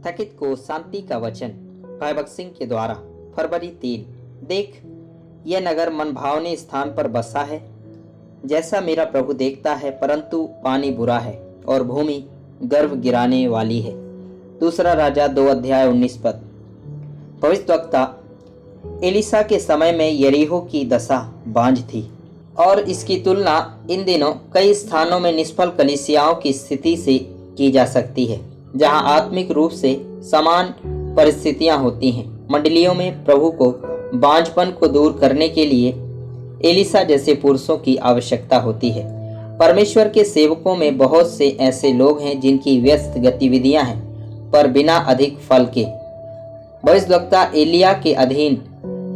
थकित को शांति का वचन। भयभक्त सिंह के द्वारा। फरवरी 3। देख, यह नगर मनभावने स्थान पर बसा है, जैसा मेरा प्रभु देखता है, परंतु पानी बुरा है और भूमि गर्भ गिराने वाली है। दूसरा राजा 2 अध्याय 19 पद। भविष्यद्वक्ता एलिसा के समय में यरीहो की दशा बांझ थी और इसकी तुलना इन दिनों कई स्थानों में निष्फल कलीसियाओं की स्थिति से की जा सकती है, जहां आत्मिक रूप से समान परिस्थितियां होती हैं। मंडलियों में प्रभु को बांझपन को दूर करने के लिए एलिसा जैसे पुरुषों की आवश्यकता होती है। परमेश्वर के सेवकों में बहुत से ऐसे लोग हैं जिनकी व्यस्त गतिविधियां हैं, पर बिना अधिक फल के। भविष्यद्वक्ता एलिया के अधीन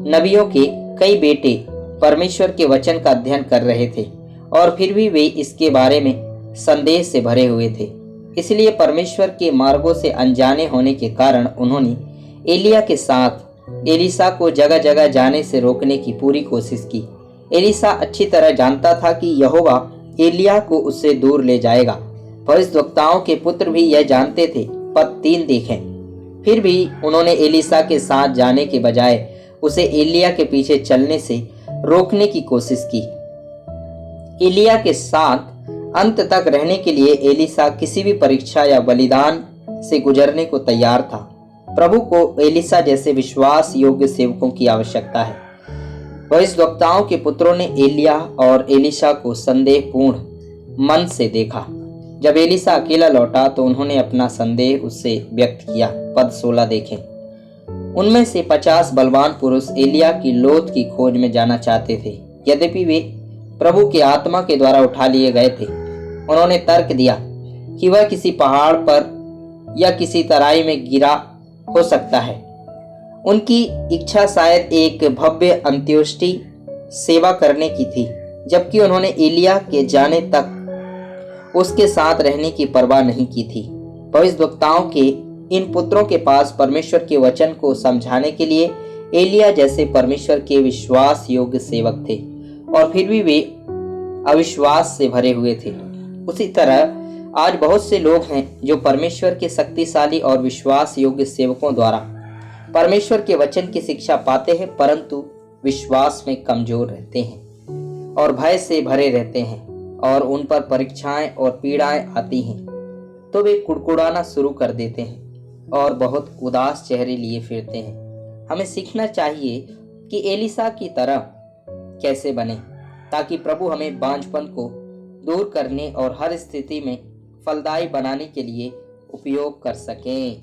नबियों के कई बेटे परमेश्वर के वचन का अध्ययन कर रहे थे और फिर भी वे इसके बारे में संदेह से भरे हुए थे। इसलिए परमेश्वर के मार्गों से अनजाने होने के कारण उन्होंने एलिया के साथ एलिसा को जगह जगह जाने से रोकने की पूरी कोशिश की। एलिसा अच्छी तरह जानता था कि यहोवा एलिया को उससे दूर ले जाएगा। भविष्यद्वक्ताओं के पुत्र भी यह जानते थे। पद 3 देखें। फिर भी उन्होंने एलिसा के साथ जाने के बजाय उसे एलिया के पीछे चलने से रोकने की कोशिश की। एलिया के साथ अंत तक रहने के लिए एलिसा किसी भी परीक्षा या बलिदान से गुजरने को तैयार था। प्रभु को एलिसा जैसे विश्वास योग्य सेवकों की आवश्यकता है। भविष्यद्वक्ताओं के पुत्रों ने एलिया और एलिशा को संदेहपूर्ण मन से देखा। जब एलिसा अकेला लौटा तो उन्होंने अपना संदेह उससे व्यक्त किया। पद 16 देखें। उनमें से 50 बलवान पुरुष एलिया की लोथ की खोज में जाना चाहते थे, यद्यपि वे प्रभु के आत्मा के द्वारा उठा लिए गए थे। उन्होंने तर्क दिया कि वह किसी पहाड़ पर या किसी तराई में गिरा हो सकता है। उनकी इच्छा शायद एक भव्य अंत्योष्टि सेवा करने की थी, जबकि उन्होंने एलिया के जाने तक उसके साथ रहने की परवाह नहीं की थी। भविष्यद्वक्ताओं के इन पुत्रों के पास परमेश्वर के वचन को समझाने के लिए एलिया जैसे परमेश्वर के विश्वास योग्य सेवक थे, और फिर भी वे अविश्वास से भरे हुए थे। उसी तरह आज बहुत से लोग हैं जो परमेश्वर के शक्तिशाली और विश्वास योग्य सेवकों द्वारा परमेश्वर के वचन की शिक्षा पाते हैं, परंतु विश्वास में कमजोर रहते हैं और भय से भरे रहते हैं, और उन पर परीक्षाएं और पीड़ाएं आती हैं तो वे कुड़कुड़ाना शुरू कर देते हैं और बहुत उदास चेहरे लिए फिरते हैं। हमें सीखना चाहिए कि एलिसा की तरह कैसे बने, ताकि प्रभु हमें बांझपन को दूर करने और हर स्थिति में फलदायी बनाने के लिए उपयोग कर सकें।